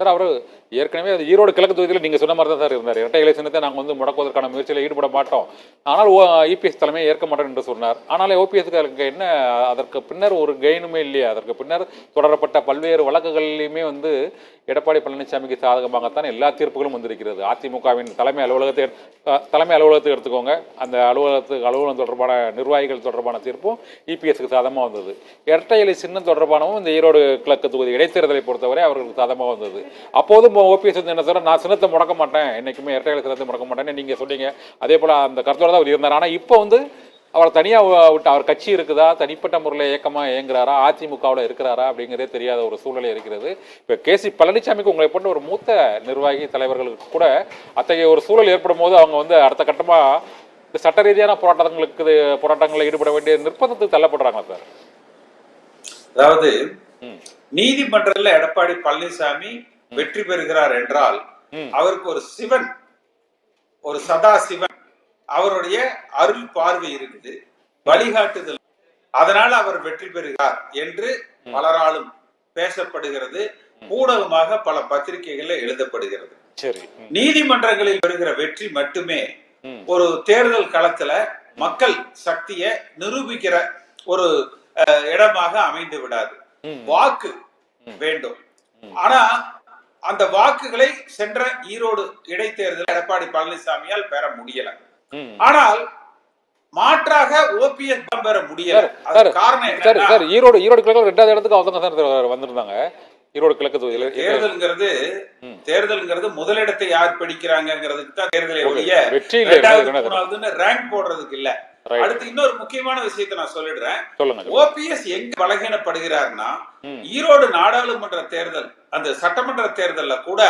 Sir அவர் ஏற்கனவே அது ஈரோடு கிழக்கு தொகுதியில் நீங்கள் சொன்ன மாதிரி தான் சார் இருந்தார். இரட்டை இலை சின்னத்தை நாங்கள் வந்து முடக்குவதற்கான முயற்சியில் ஈடுபட மாட்டோம், ஆனால் இபிஎஸ் தலைமையை ஏற்க மாட்டோம் என்று சொன்னார். ஆனால் ஓபிஎஸ்க்கு என்ன அதற்கு பின்னர் ஒரு கெயினுமே இல்லையா? அதற்கு பின்னர் தொடரப்பட்ட பல்வேறு வழக்குகளிலுமே வந்து எடப்பாடி பழனிசாமிக்கு சாதகமாகத்தான் எல்லா தீர்ப்புகளும் வந்திருக்கிறது. அதிமுகவின் தலைமை அலுவலகத்தை எடுத்துக்கோங்க, அந்த அலுவலகம் தொடர்பான நிர்வாகிகள் தொடர்பான தீர்ப்பும் இபிஎஸ்க்கு சாதகமாக வந்தது. இரட்டை இலை சின்னம் தொடர்பானவும் இந்த ஈரோடு கிழக்கு தொகுதி இடைத்தேர்தலை பொறுத்தவரை அவர்களுக்கு சாதகமாக வந்தது. அப்போதும் ஓபிஎஸ் வந்து என்ன சொல்ற, நான் சின்னத்தை முடக்க மாட்டேன், என்னைக்குமே இரட்டை இலை சின்னத்தை முடக்க மாட்டேன்னு நீங்க சொன்னீங்க. அதே போல அந்த கருத்தோட தான் அவர் இருந்தார். ஆனால் இப்போ வந்து அவர் தனியாக விட்டு அவர் கட்சி இருக்குதா, தனிப்பட்ட முறையில் இயக்கமாக இயங்குறாரா, அதிமுகவில் இருக்கிறாரா அப்படிங்கிறதே தெரியாத ஒரு சூழ்நிலை இருக்கிறது. இப்போ கேசி பழனிசாமிக்கு உங்களை போன்ற ஒரு மூத்த நிர்வாகி தலைவர்களுக்கு கூட அத்தகைய ஒரு சூழல் ஏற்படும் போது அவங்க வந்து அடுத்த கட்டமாக சட்ட ரீதியான போராட்டங்களில் ஈடுபட வேண்டிய நிர்பந்தத்துக்கு தள்ளப்படுறாங்க சார். அதாவது நீதிமன்றத்தில் எடப்பாடி பழனிசாமி வெற்றி பெறுகிறார் என்றால் அவருக்கு ஒரு சிவன், ஒரு சதா சிவன் அவருடைய அருள் பார்வை இருக்குது, வழிகாட்டுதல், அதனால அவர் வெற்றி பெறுகிறார் என்று பலராலும் பேசப்படுகிறது. ஊடகமாக பல பத்திரிகைகள்ல எழுதப்படுகிறது. நீதிமன்றங்களில் பெறுகிற வெற்றி மட்டுமே ஒரு தேர்தல் களத்துல மக்கள் சக்தியை நிரூபிக்கிற ஒரு இடமாக அமைந்து விடாது. வாக்கு வேண்டும். ஆனா அந்த வாக்குகளை சென்ற ஈரோடு இடைத்தேர்தல் எடப்பாடி பழனிசாமியால் பெற முடியல. ஆனால் மாற்றாக ஓபிஎஸ் பெற முடியல. காரணம் என்ன? ஈரோடு கிழக்கு 2வது இடத்துக்கு அவங்க வந்திருந்தாங்க. ஈரோடு கிழக்கு தொகுதியில் தேர்தல்ங்கிறது முதலிடத்தை யார் பிடிக்கிறாங்கிறதுக்கு தான் தேர்தலை ஒழிய ரேங்க் போடுறதுக்கு இல்ல. அடுத்து இன்னொரு முக்கியமான விஷயத்தை நான் சொல்லிடுறேன். ஓபிஎஸ் எங்க பலகீனப்படுகிறார்னா, ஈரோடு நாடாளுமன்ற தேர்தல், அந்த சட்டமன்ற தேர்தல்ல கூட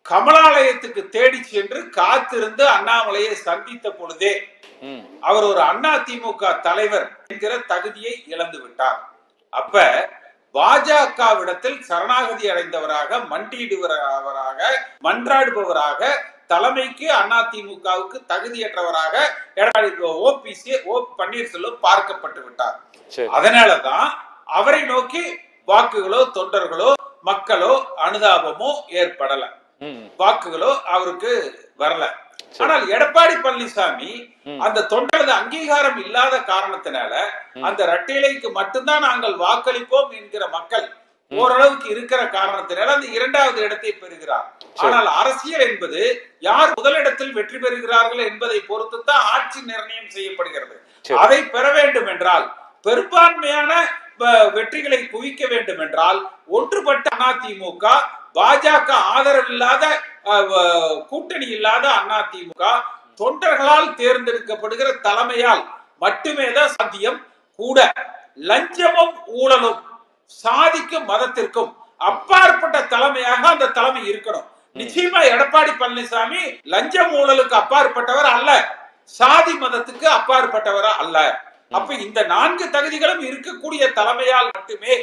கமலாலயத்துக்கு தேடி சென்று காத்திருந்து அண்ணாமலையை சந்தித்த பொழுதே அவர் ஒரு அதிமுக தலைவர் என்கிற தகுதியை இழந்து விட்டார். அப்ப பாஜகவிடத்தில் சரணாகதி அடைந்தவராக, மண்டியிடுவராக, மன்றாடுபவராக, தலைமைக்கு அதிமுகவுக்கு தகுதியற்றவராக எடப்பாடி ஓ பன்னீர்செல்வம் பார்க்கப்பட்டு விட்டார். அதனாலதான் அவரை நோக்கி வாக்குகளோ தொண்டர்களோ மக்களோ அனுதாபமோ ஏற்படல, வாக்குகளோ அவருக்கு வரல. ஆனால் எடப்பாடி பழனிசாமி அந்த தொண்டரது அங்கீகாரம் இல்லாத காரணத்தினால அந்த இரட்டைலைக்கு மட்டும்தான் நாங்கள் வாக்களிப்போம் என்கிற மக்கள் ஓரளவுக்கு இருக்கிற காரணத்தினால அந்த 2வது இடத்தை பெறுகிறார். ஆனால் அரசியல் என்பது யார் முதலிடத்தில் வெற்றி பெறுகிறார்கள் என்பதை பொறுத்து தான் ஆட்சி நிர்ணயம் செய்யப்படுகிறது. அதை பெற வேண்டும் என்றால், பெரும்பான்மையான வெற்றிகளை குவிக்க வேண்டும் என்றால், ஒன்றுபட்ட அதிமுக, பாஜக ஆதரவில்லாத கூட்டணி இல்லாத அதிமுக, தொண்டர்களால் தேர்ந்தெடுக்கப்படுகிற தலைமையால் மட்டுமே தான் சாத்தியம். கூட லஞ்சமும் ஊழலும் சாதிக்கும் மதத்திற்கும் அப்பாற்பட்ட தலைமையாக அந்த தலைமை இருக்கணும். நிச்சயமா எடப்பாடி பழனிசாமி லஞ்சம் ஊழலுக்கு அப்பாற்பட்டவர் அல்ல, சாதி மதத்துக்கு அப்பாற்பட்டவரா அல்ல. அப்ப இந்த 4 தகுதிகளும் இருக்கக்கூடிய தலைமையால் மட்டுமே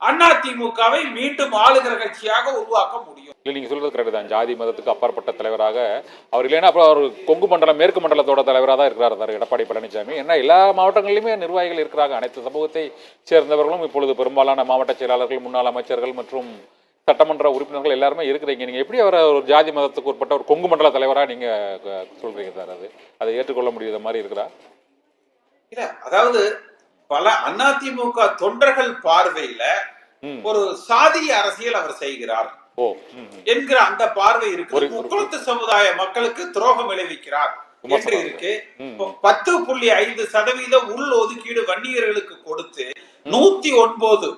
அதிமுகவை மீண்டும் ஆளுகிற கட்சியாக உருவாக்க முடியும். நீங்க சொல்றது கரெக்ட் தான். ஜாதி மதத்துக்கு அப்பாற்பட்ட தலைவராக அவர் இல்லைன்னா அப்புறம் அவர் கொங்கு மண்டலம், மேற்கு மண்டலத்தோட தலைவராக தான் இருக்கிறார் எடப்பாடி பழனிசாமி. ஏன்னா எல்லா மாவட்டங்களிலுமே நிர்வாகிகள் இருக்கிறாங்க. அனைத்து சமூகத்தை சேர்ந்தவர்களும் இப்பொழுது பெரும்பாலான மாவட்ட செயலாளர்கள், முன்னாள் அமைச்சர்கள் மற்றும் சட்டமன்ற உறுப்பினர்கள் எல்லாருமே இருக்கிறீங்க. நீங்க எப்படி அவரை ஒரு ஜாதி மதத்துக்கு உட்பட்ட ஒரு கொங்கு மண்டல தலைவராக நீங்க சொல்றீங்க சார்? அதை ஏற்றுக்கொள்ள முடியாத மாதிரி இருக்கிறா? இல்ல, அதாவது பல அதிமுக தொண்டர்கள் பார்வையில ஒரு சாதிய அரசியல் அவர் செய்கிறார் என்கிற அந்த பார்வை இருக்கு. முக்குளத்து சமுதாய மக்களுக்கு துரோகம் விளைவிக்கிறார் என்று இருக்கு. 10.5% உள் ஒதுக்கீடு வன்னியர்களுக்கு கொடுத்து 109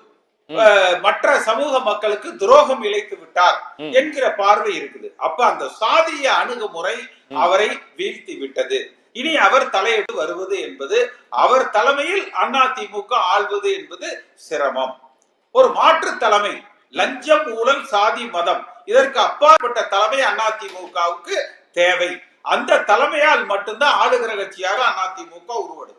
மற்ற சமூக மக்களுக்கு துரோகம் இழைத்து விட்டார் என்கிற பார்வை இருக்குது. அப்ப அந்த சாதிய அணுகுமுறை அவரை வீழ்த்தி விட்டது. இனி அவர் தலையிட்டு வருவது என்பது, அவர் தலைமையில் அதிமுக ஆள்வது என்பது சிரமம். ஒரு மாற்று தலைமை, லஞ்சம் ஊழல் சாதி மதம் இதற்கு அப்பாற்பட்ட தலைமை அதிமுகவுக்கு தேவை. அந்த தலைமையால் மட்டும்தான் ஆளுகிற கட்சியாக அதிமுக உருவெடுக்கும்.